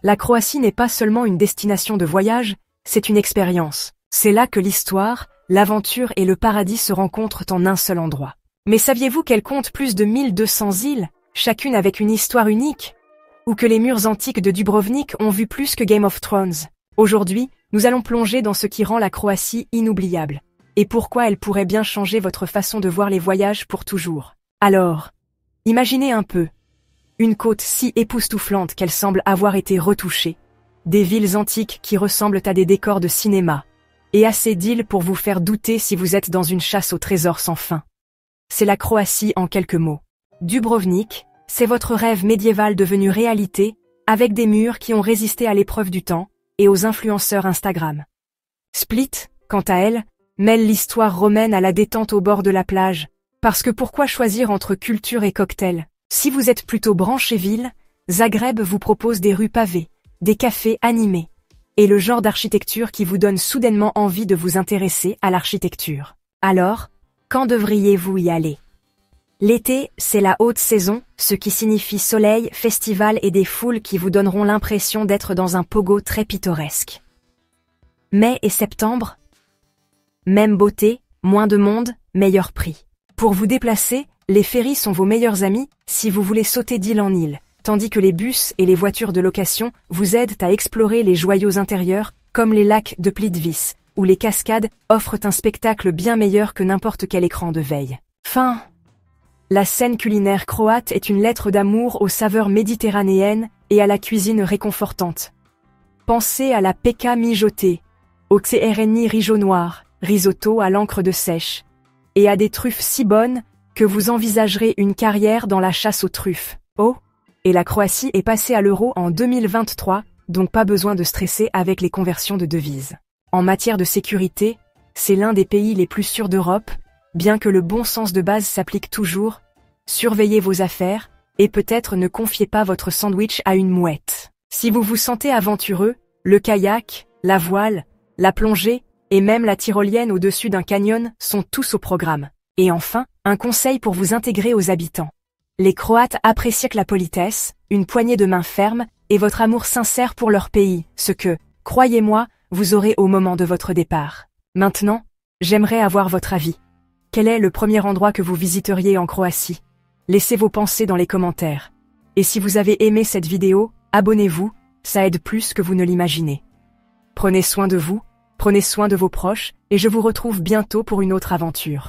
La Croatie n'est pas seulement une destination de voyage, c'est une expérience. C'est là que l'histoire, l'aventure et le paradis se rencontrent en un seul endroit. Mais saviez-vous qu'elle compte plus de 1200 îles, chacune avec une histoire unique? Ou que les murs antiques de Dubrovnik ont vu plus que Game of Thrones? Aujourd'hui, nous allons plonger dans ce qui rend la Croatie inoubliable. Et pourquoi elle pourrait bien changer votre façon de voir les voyages pour toujours. Alors, imaginez un peu. Une côte si époustouflante qu'elle semble avoir été retouchée. Des villes antiques qui ressemblent à des décors de cinéma. Et assez d'îles pour vous faire douter si vous êtes dans une chasse au trésor sans fin. C'est la Croatie en quelques mots. Dubrovnik, c'est votre rêve médiéval devenu réalité, avec des murs qui ont résisté à l'épreuve du temps et aux influenceurs Instagram. Split, quant à elle, mêle l'histoire romaine à la détente au bord de la plage, parce que pourquoi choisir entre culture et cocktail? Si vous êtes plutôt branché ville, Zagreb vous propose des rues pavées, des cafés animés, et le genre d'architecture qui vous donne soudainement envie de vous intéresser à l'architecture. Alors, quand devriez-vous y aller? L'été, c'est la haute saison, ce qui signifie soleil, festival et des foules qui vous donneront l'impression d'être dans un pogo très pittoresque. Mai et septembre? Même beauté, moins de monde, meilleur prix. Pour vous déplacer, les ferries sont vos meilleurs amis si vous voulez sauter d'île en île, tandis que les bus et les voitures de location vous aident à explorer les joyaux intérieurs, comme les lacs de Plitvice, où les cascades offrent un spectacle bien meilleur que n'importe quel écran de veille. Fin. La scène culinaire croate est une lettre d'amour aux saveurs méditerranéennes et à la cuisine réconfortante. Pensez à la peka mijotée, au CRNI riz jaune noir, risotto à l'encre de sèche, et à des truffes si bonnes que vous envisagerez une carrière dans la chasse aux truffes. Oh, et la Croatie est passée à l'euro en 2023, donc pas besoin de stresser avec les conversions de devises. En matière de sécurité, c'est l'un des pays les plus sûrs d'Europe, bien que le bon sens de base s'applique toujours. Surveillez vos affaires, et peut-être ne confiez pas votre sandwich à une mouette. Si vous vous sentez aventureux, le kayak, la voile, la plongée, et même la tyrolienne au-dessus d'un canyon sont tous au programme. Et enfin, un conseil pour vous intégrer aux habitants. Les Croates apprécient la politesse, une poignée de main ferme, et votre amour sincère pour leur pays, ce que, croyez-moi, vous aurez au moment de votre départ. Maintenant, j'aimerais avoir votre avis. Quel est le premier endroit que vous visiteriez en Croatie? Laissez vos pensées dans les commentaires. Et si vous avez aimé cette vidéo, abonnez-vous, ça aide plus que vous ne l'imaginez. Prenez soin de vous, prenez soin de vos proches, et je vous retrouve bientôt pour une autre aventure.